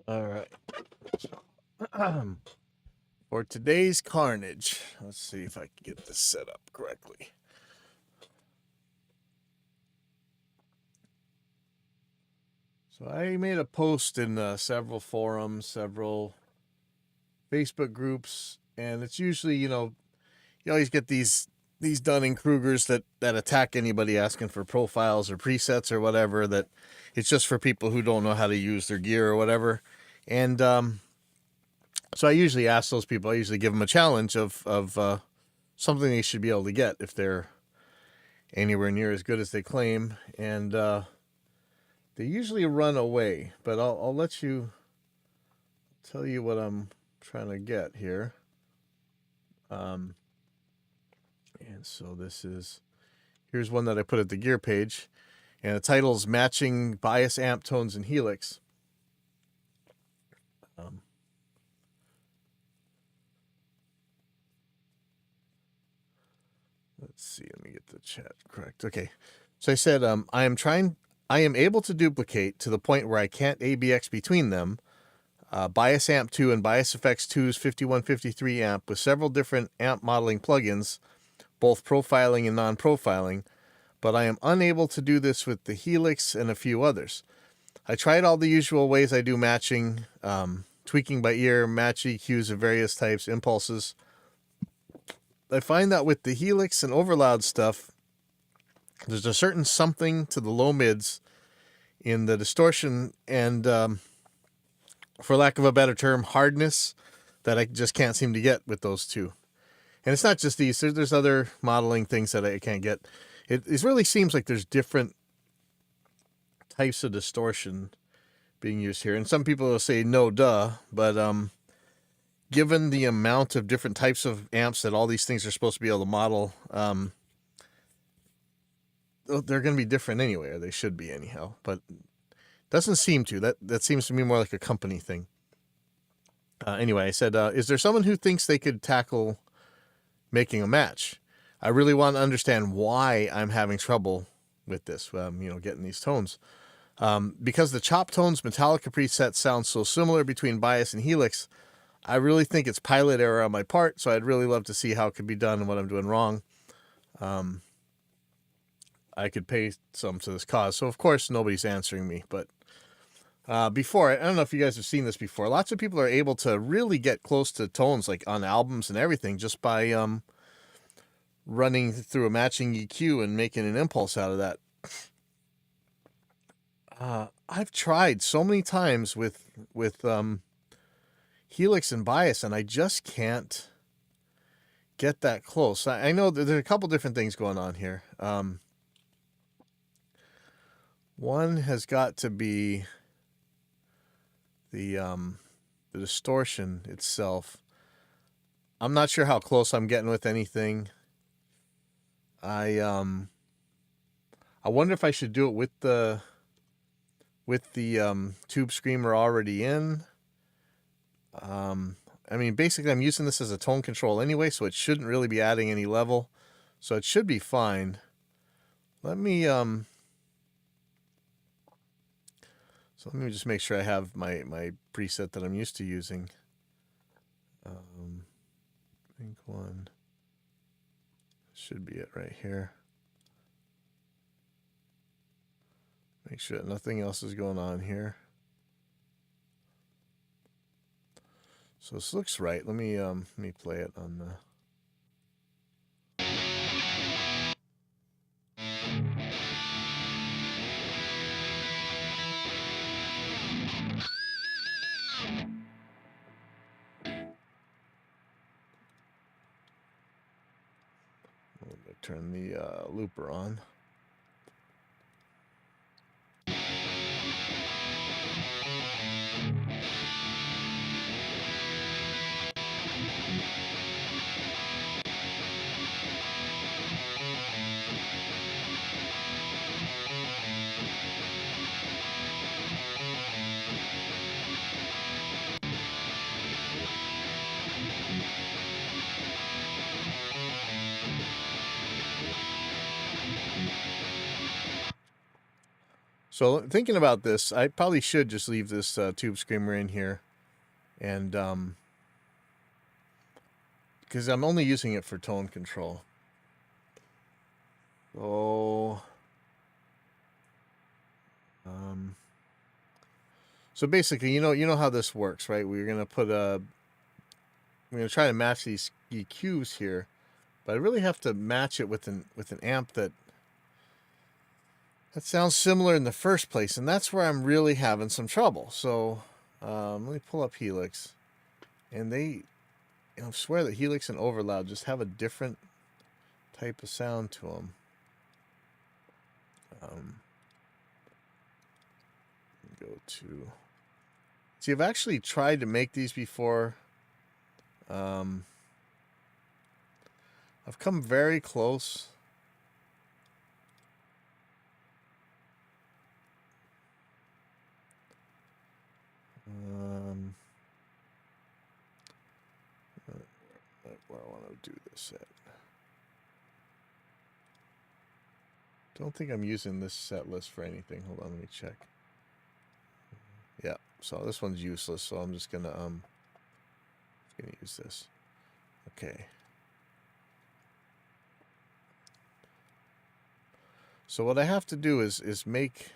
All right. For today's carnage, let's see if I can get this set up correctly. So I made a post in several forums, several Facebook groups, and it's usually, you always get these Dunning-Krugers that attack anybody asking for profiles or presets or whatever, that it's just for people who don't know how to use their gear or whatever. And so I usually ask those people, I usually give them a challenge of something they should be able to get if they're anywhere near as good as they claim. And they usually run away, but I'll let you tell you what I'm trying to get here. And so here's one that I put at the gear page, and the title is Matching Bias Amp Tones in Helix. Let's see, let me get the chat correct. Okay, so I said I am able to duplicate to the point where I can't ABX between them. Bias Amp 2 and Bias Effects 2's 5153 amp with several different amp modeling plugins, both profiling and non-profiling, but I am unable to do this with the Helix and a few others. I tried all the usual ways I do matching, tweaking by ear, match EQs of various types, impulses. I find that with the Helix and overloud stuff, there's a certain something to the low mids in the distortion and, for lack of a better term, hardness that I just can't seem to get with those two. And it's not just these. There's other modeling things that I can't get. It really seems like there's different types of distortion being used here. And some people will say, no, duh. But given the amount of different types of amps that all these things are supposed to be able to model, they're going to be different anyway, or they should be anyhow. But doesn't seem to. That seems to me more like a company thing. Anyway, I said, is there someone who thinks they could tackle making a match? I really want to understand why I'm having trouble with this, getting these tones. Because the Chop Tones Metallica preset sounds so similar between Bias and Helix, I really think it's pilot error on my part, so I'd really love to see how it could be done and what I'm doing wrong. I could pay some to this cause. So, of course, nobody's answering me, but before, I don't know if you guys have seen this before, lots of people are able to really get close to tones, like on albums and everything, just by running through a matching EQ and making an impulse out of that. I've tried so many times with Helix and Bias, and I just can't get that close. I know that there's a couple different things going on here. One has got to be the distortion itself. I'm not sure how close I'm getting with anything. I wonder if I should do it with the Tube Screamer already in. I mean, basically I'm using this as a tone control anyway, so it shouldn't really be adding any level. So it should be fine. Let me just make sure I have my preset that I'm used to using. I think one should be it right here. Make sure that nothing else is going on here. So this looks right. Let me play it on the. Turn the looper on. So thinking about this, I probably should just leave this tube screamer in here, and because I'm only using it for tone control. So basically, you know how this works, right? We're gonna try to match these EQs here, but I really have to match it with an amp that sounds similar in the first place, and that's where I'm really having some trouble. So let me pull up Helix, and I swear that Helix and Overloud just have a different type of sound to them. Go to. See, I've actually tried to make these before. I've come very close. Where I want to do this at. Don't think I'm using this set list for anything. Hold on, let me check. Yeah, so this one's useless, so I'm just gonna use this. Okay. So what I have to do is make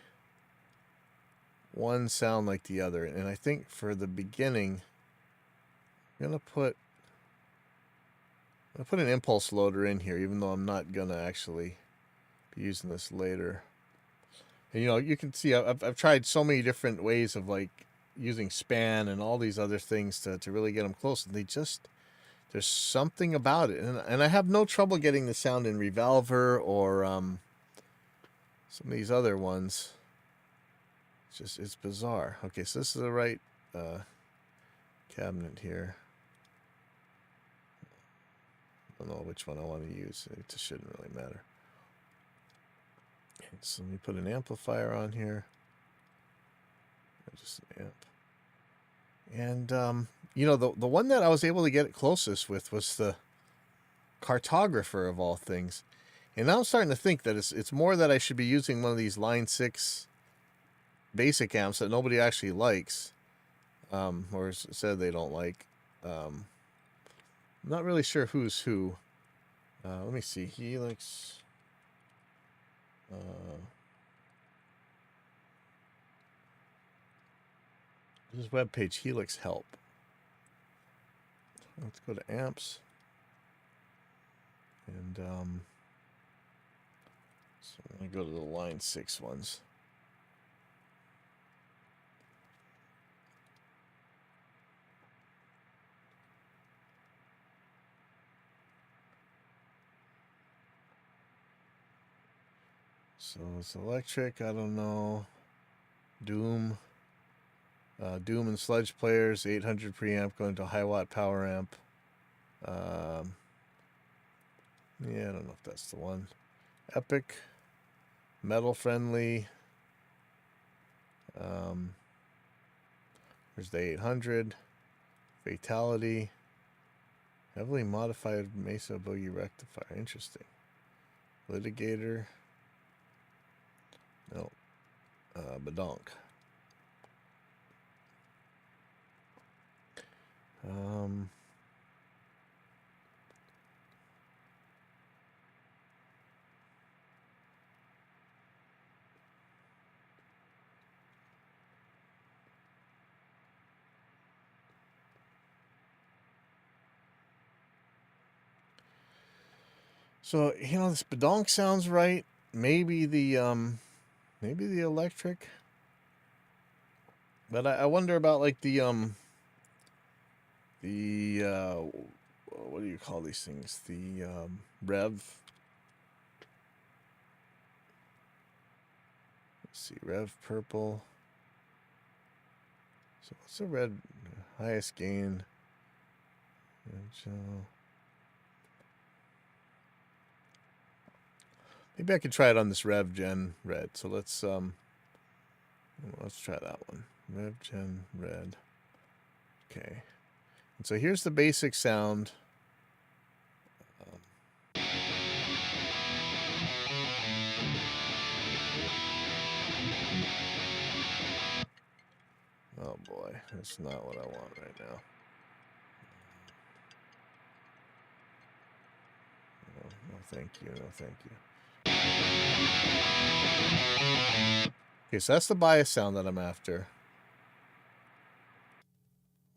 one sound like the other, and I think for the beginning, I'm gonna put an impulse loader in here, even though I'm not gonna actually be using this later. And you can see I've tried so many different ways of like using span and all these other things to really get them close, and there's something about it, and I have no trouble getting the sound in Revolver or some of these other ones. It's bizarre. Okay, so this is the right cabinet here. I don't know which one I want to use. It just shouldn't really matter. Okay, so let me put an amplifier on here. Just an amp. And the one that I was able to get it closest with was the Cartographer of all things. And now I'm starting to think that it's more that I should be using one of these Line 6 basic amps that nobody actually likes, or said they don't like. I'm not really sure who's who. Let me see. Helix. This webpage, Helix Help. Let's go to amps. And so I'm going to go to the Line 6 ones. So it's electric, I don't know. Doom. Doom and Sludge players, 800 preamp going to a high watt power amp. Yeah, I don't know if that's the one. Epic. Metal friendly. There's the 800. Fatality. Heavily modified Mesa Boogie rectifier. Interesting. Litigator. No. Badonk. So, this Badonk sounds right. Maybe the electric. But I wonder about like the what do you call these things? The Rev. Let's see, Rev purple. So what's the red highest gain? Maybe I could try it on this Rev Gen red. So let's try that one. Rev Gen red. Okay. And so here's the basic sound. Oh boy, that's not what I want right now. No, no thank you, no thank you. Okay, so that's the bias sound that I'm after.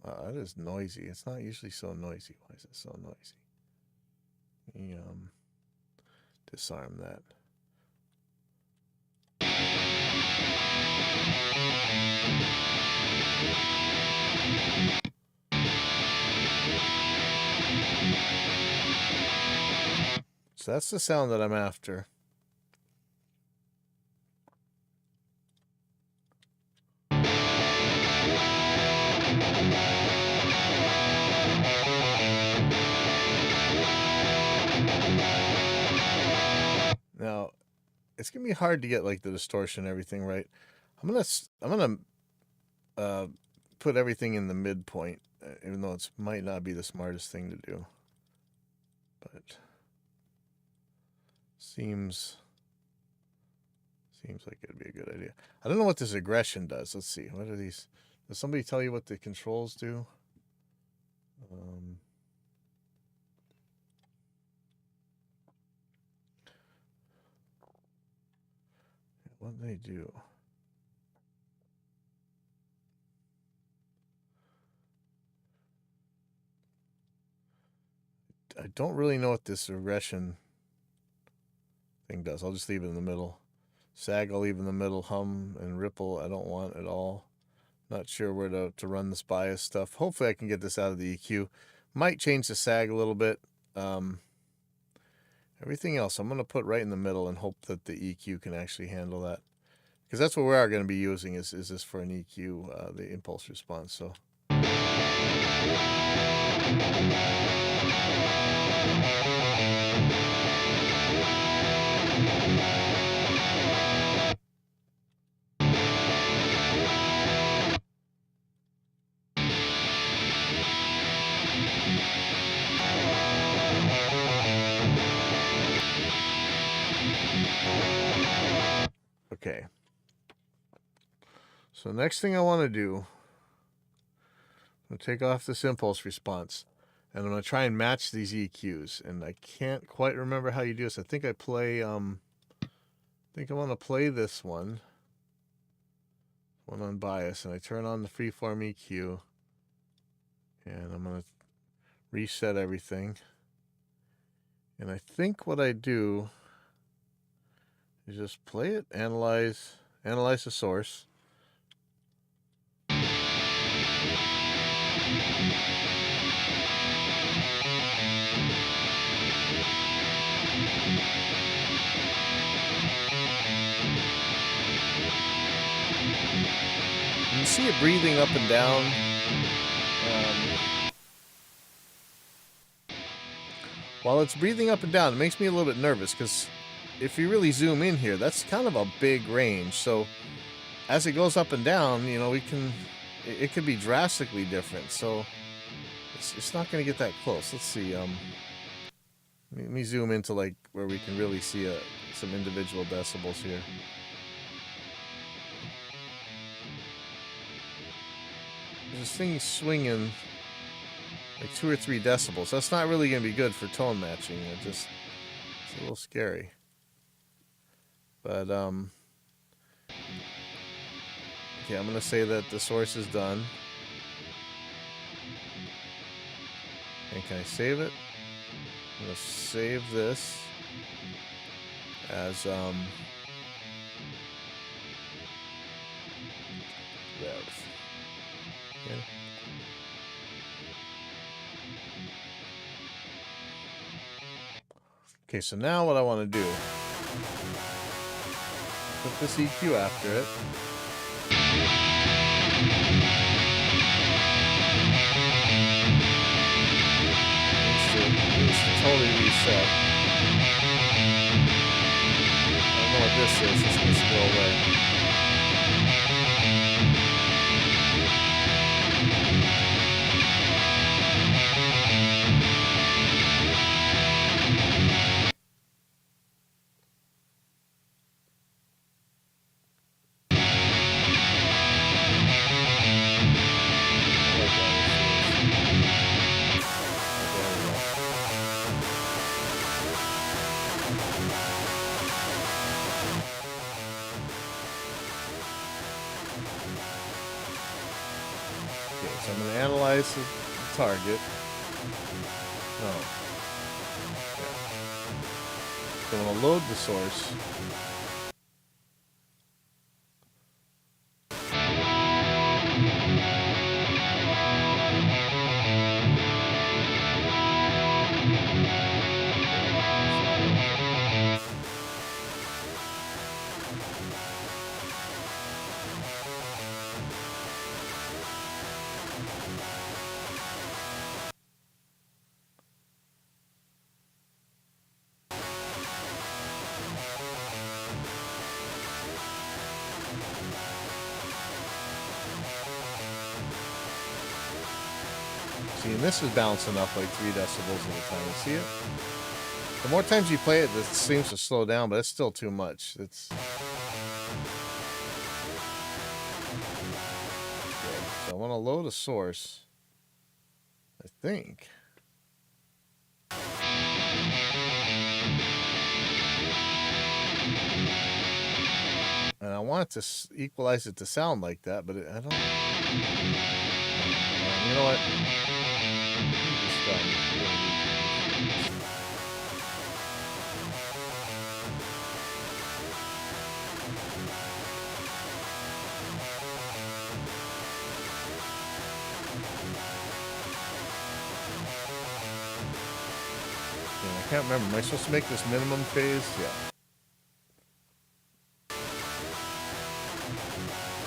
That is noisy. It's not usually so noisy. Why is it so noisy? Let me disarm that. So that's the sound that I'm after. Now, it's gonna be hard to get like the distortion and everything right. I'm gonna put everything in the midpoint, even though it might not be the smartest thing to do, but seems like it'd be a good idea. I don't know what this aggression does. Let's see. What are these? Does somebody tell you what the controls do? What do they do? I don't really know what this aggression thing does. I'll just leave it in the middle. Sag, I'll leave in the middle. Hum and ripple, I don't want at all. Not sure where to run this bias stuff. Hopefully I can get this out of the EQ. Might change the sag a little bit. Everything else I'm going to put right in the middle and hope that the EQ can actually handle that. Because that's what we are going to be using is this for an EQ, the impulse response. So. Okay. So next thing I want to do, I'm going to take off this impulse response, and I'm going to try and match these EQs. And I can't quite remember how you do this. I think I play, I think I want to play this one on bias, and I turn on the freeform EQ, and I'm going to reset everything. And I think what I do is just play it, analyze the source. You can see it breathing up and down. While it's breathing up and down, it makes me a little bit nervous because if you really zoom in here, that's kind of a big range. So as it goes up and down, you know, it could be drastically different. So it's not going to get that close. Let's see. Let me zoom into like where we can really see some individual decibels here. This thing's swinging like 2 or 3 decibels. That's not really going to be good for tone matching. It's a little scary. But okay, I'm going to say that the source is done. And can I save it? I'm going to save this as rev. Okay. Okay, so now what I want to do, put this EQ after it. Needs to totally reset. I don't know what this is. This needs to go away. Okay, so I'm going to analyze the target. No. Yeah. So I'm going to load the source. See, and this is bouncing up like 3 decibels at a time. You see it? The more times you play it, this seems to slow down, but it's still too much. It's okay. So I want to load a source. I think. And I want it to equalize it to sound like that, but I don't. You know what? I can't remember. Am I supposed to make this minimum phase? Yeah.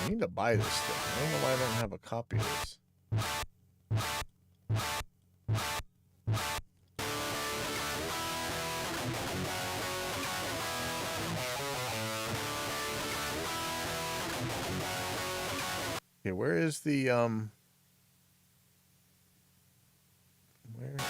I need to buy this thing. I don't know why I don't have a copy of this. Okay, where is the where is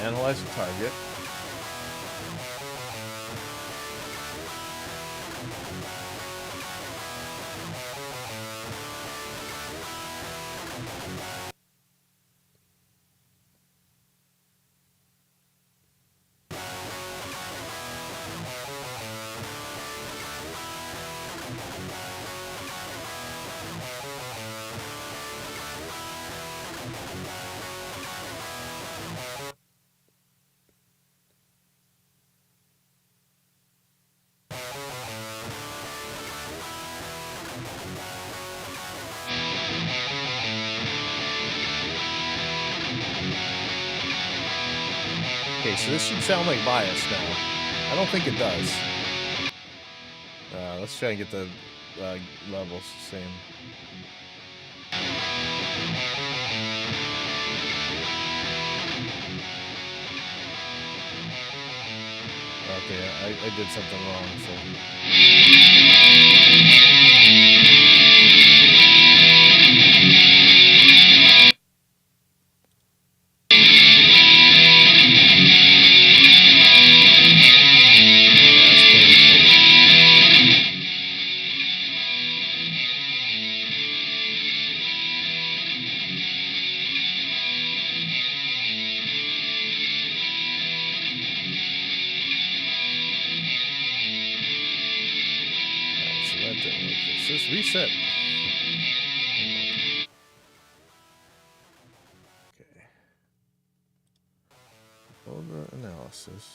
analyze the target. Okay, so this should sound like bias now. I don't think it does. Let's try and get the levels the same. Okay, I did something wrong, so. Just reset. Okay. Hold the analysis.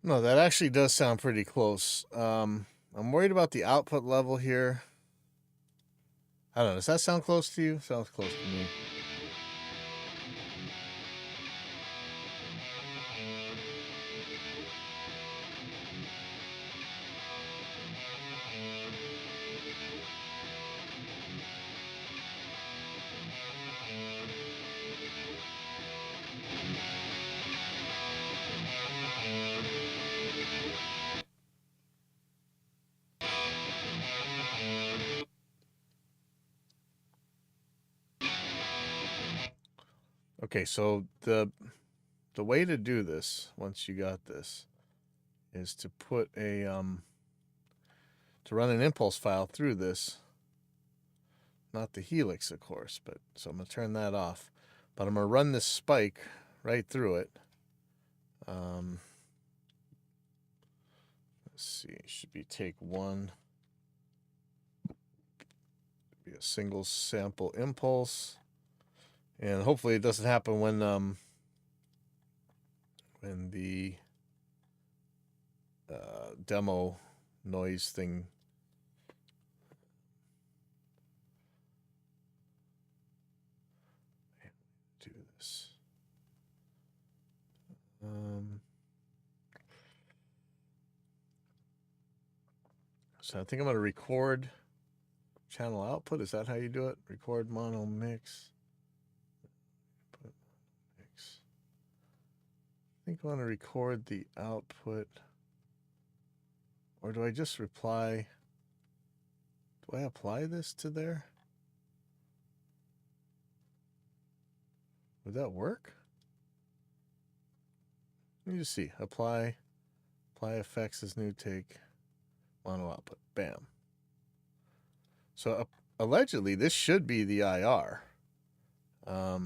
No, that actually does sound pretty close. I'm worried about the output level here. I don't know. Does that sound close to you? Sounds close to me. Okay, so the way to do this, once you got this, is to put a to run an impulse file through this. Not the Helix, of course, but so I'm gonna turn that off. But I'm gonna run this spike right through it. Let's see, it should be take one. Be a single sample impulse, and hopefully it doesn't happen when the demo noise thing. Do this. So I think I'm going to record channel output. Is that how you do it? Record mono mix. Mix. I think I want to record the output. Or do I just reply? Do I apply this to there? Would that work? Let me just see. Apply effects as new take. Mono output. Bam. So allegedly, this should be the IR. I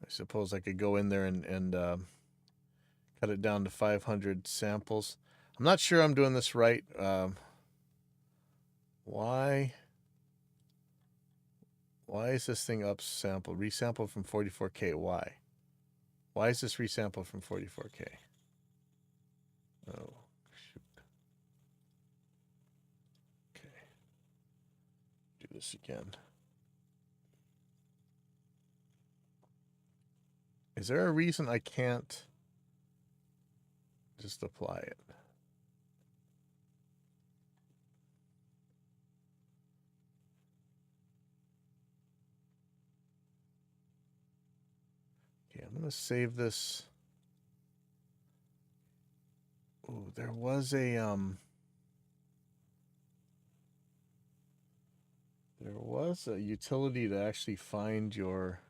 suppose I could go in there and cut it down to 500 samples. I'm not sure I'm doing this right. Why is this thing up sample? Resample from 44K. Why? Why is this resample from 44K? Oh, shoot. Okay. Do this again. Is there a reason I can't just apply it? Okay, I'm gonna save this. Oh, there was a utility to actually find your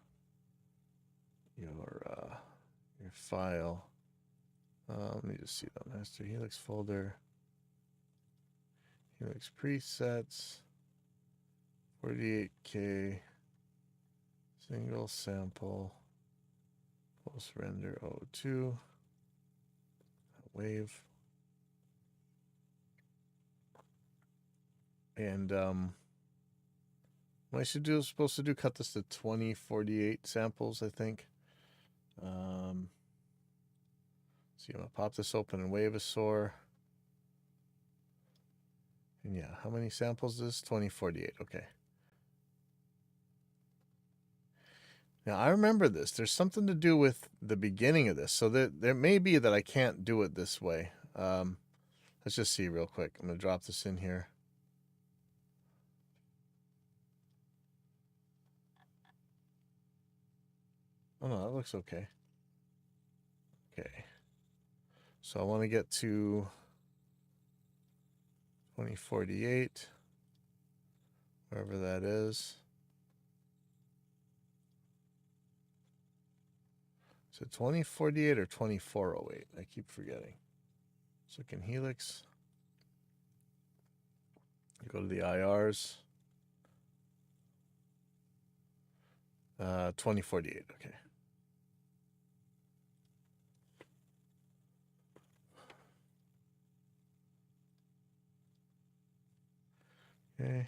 file. Let me just see the master Helix folder. Helix presets. 48K. Single sample. Post render 02. Wave. And what I should do is supposed to do cut this to 2048 samples, I think. See, I'm gonna pop this open in Wavesaur. And yeah, how many samples is this? 2048. Okay. Now I remember this. There's something to do with the beginning of this, so there may be that I can't do it this way. Let's just see real quick. I'm gonna drop this in here. Oh no, that looks okay. Okay. So I want to get to 2048, wherever that is. Is it 2048 or 2408? I keep forgetting. So can Helix. Go to the IRs. 2048, okay. Okay.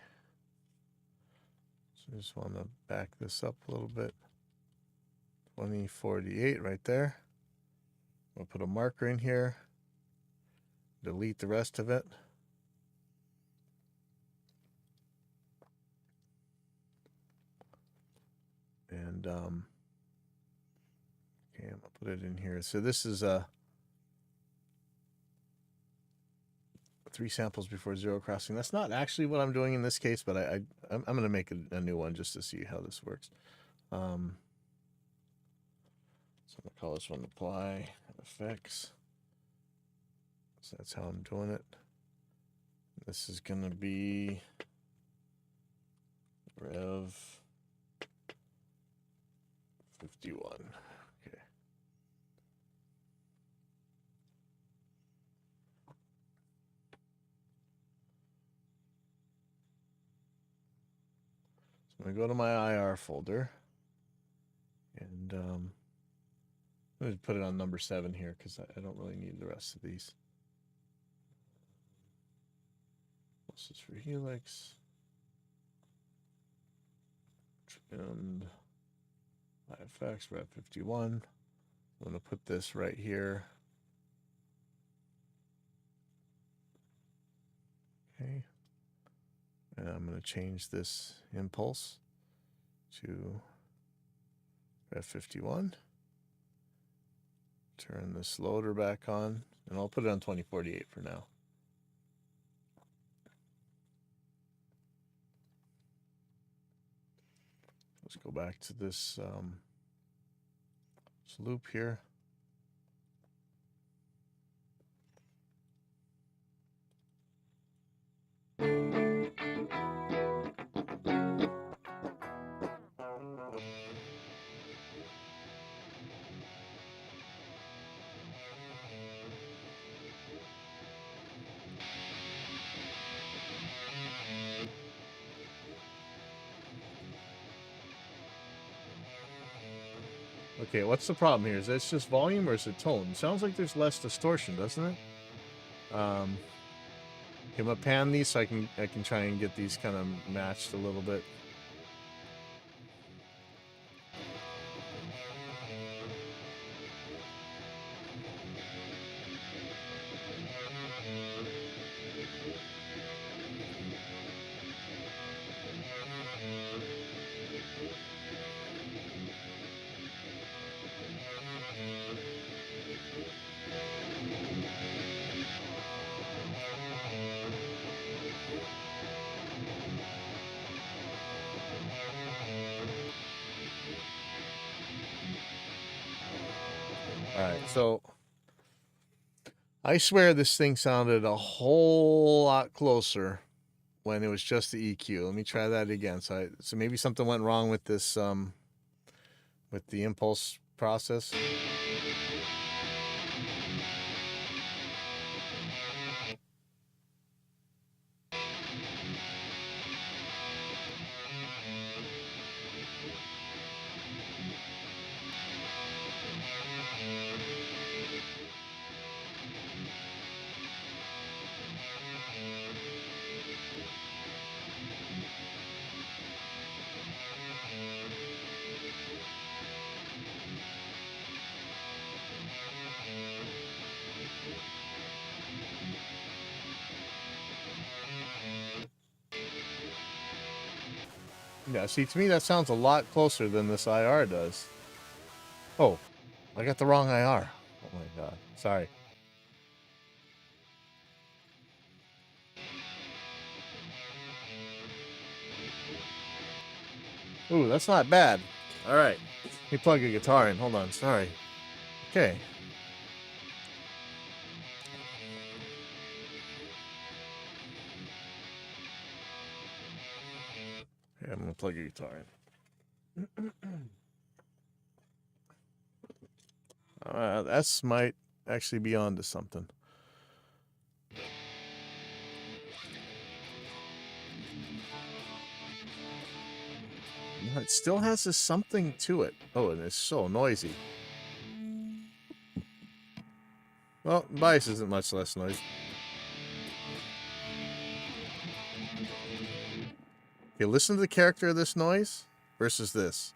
So I just want to back this up a little bit. 2048 right there. We'll put a marker in here. Delete the rest of it. And okay, I'm gonna put it in here. So this is 3 samples before 0 crossing. That's not actually what I'm doing in this case, but I'm gonna make a new one just to see how this works. So I'm gonna call this one apply effects. So that's how I'm doing it. This is gonna be Rev 51. Okay. So I'm gonna go to my IR folder, and I'm gonna put it on number 7 here because I don't really need the rest of these. This is for Helix. And IFX, Rev 51. I'm going to put this right here. Okay. And I'm going to change this impulse to Rev 51. Turn this loader back on, and I'll put it on 2048 for now. Let's go back to this loop here. Okay, what's the problem here? Is this just volume or is it tone? It sounds like there's less distortion, doesn't it? I'm gonna pan these so I can try and get these kind of matched a little bit. Alright, so I swear this thing sounded a whole lot closer when it was just the EQ. Let me try that again. So maybe something went wrong with this with the impulse process. Yeah, see, to me that sounds a lot closer than this IR does. Oh, I got the wrong IR. Oh my god, sorry. Ooh, that's not bad. All right, let me plug a guitar in. Hold on, sorry. Okay. Okay, I'm gonna plug a guitar in. That might actually be on to something. It still has this something to it. Oh, and it's so noisy. Well, Bias isn't much less noisy. Okay, listen to the character of this noise versus this.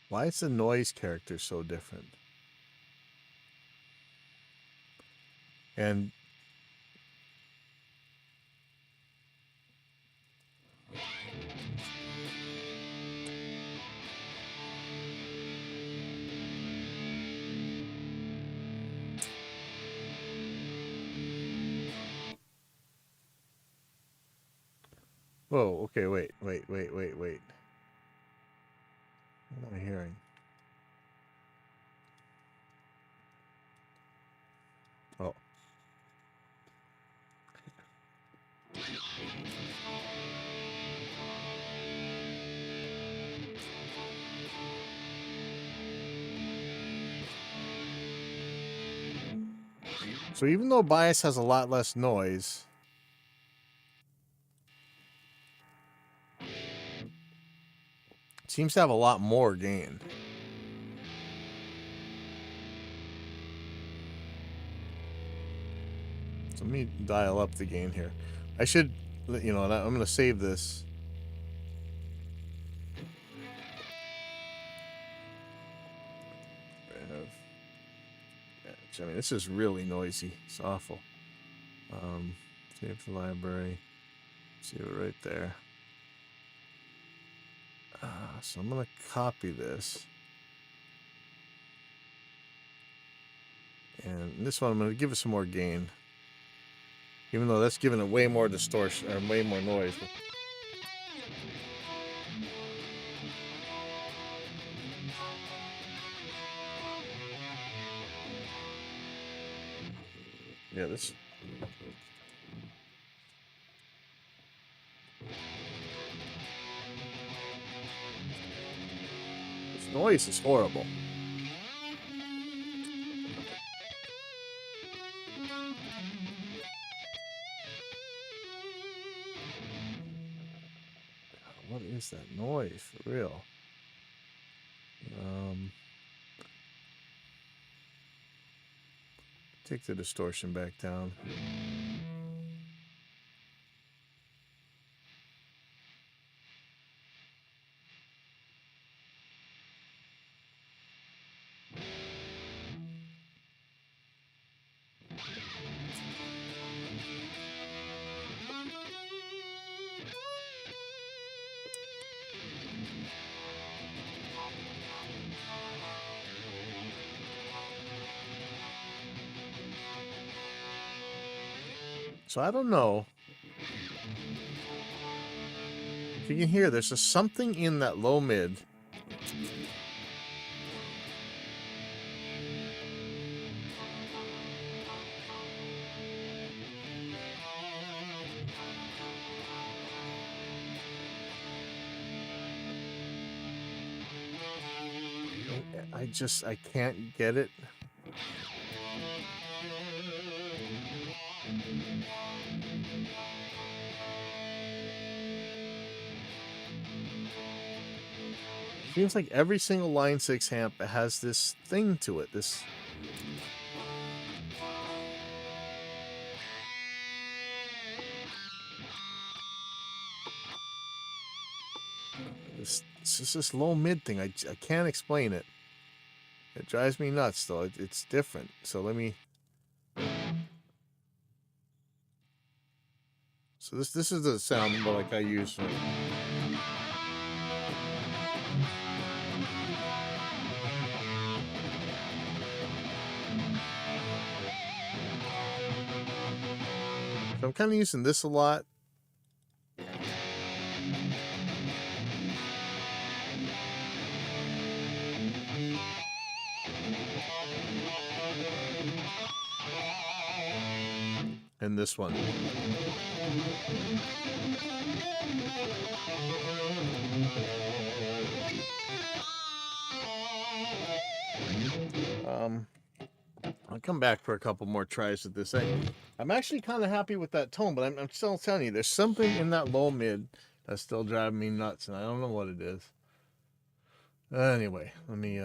Why is the noise character so different? And whoa, okay, wait. What am I hearing? Oh. So even though Bias has a lot less noise, it seems to have a lot more gain. So let me dial up the gain here. I should, you know, I'm going to save this. I mean, this is really noisy. It's awful. Save the library. See it right there. So I'm going to copy this. And this one, I'm going to give it some more gain. Even though that's giving it way more distortion, or way more noise. Yeah, this... This noise is horrible. What is that noise, for real? Take the distortion back down. So I don't know if you can hear there's just something in that low mid. I can't get it. Seems like every single Line 6 amp has this thing to it. This it's just this low mid thing. I can't explain it. It drives me nuts, though. It's different. So let me... So this is the sound like I use for... So I'm kind of using this a lot. and this one. I'll come back for a couple more tries with this. I'm actually kind of happy with that tone, but I'm still telling you, there's something in that low mid that's still driving me nuts, and I don't know what it is. Anyway, let me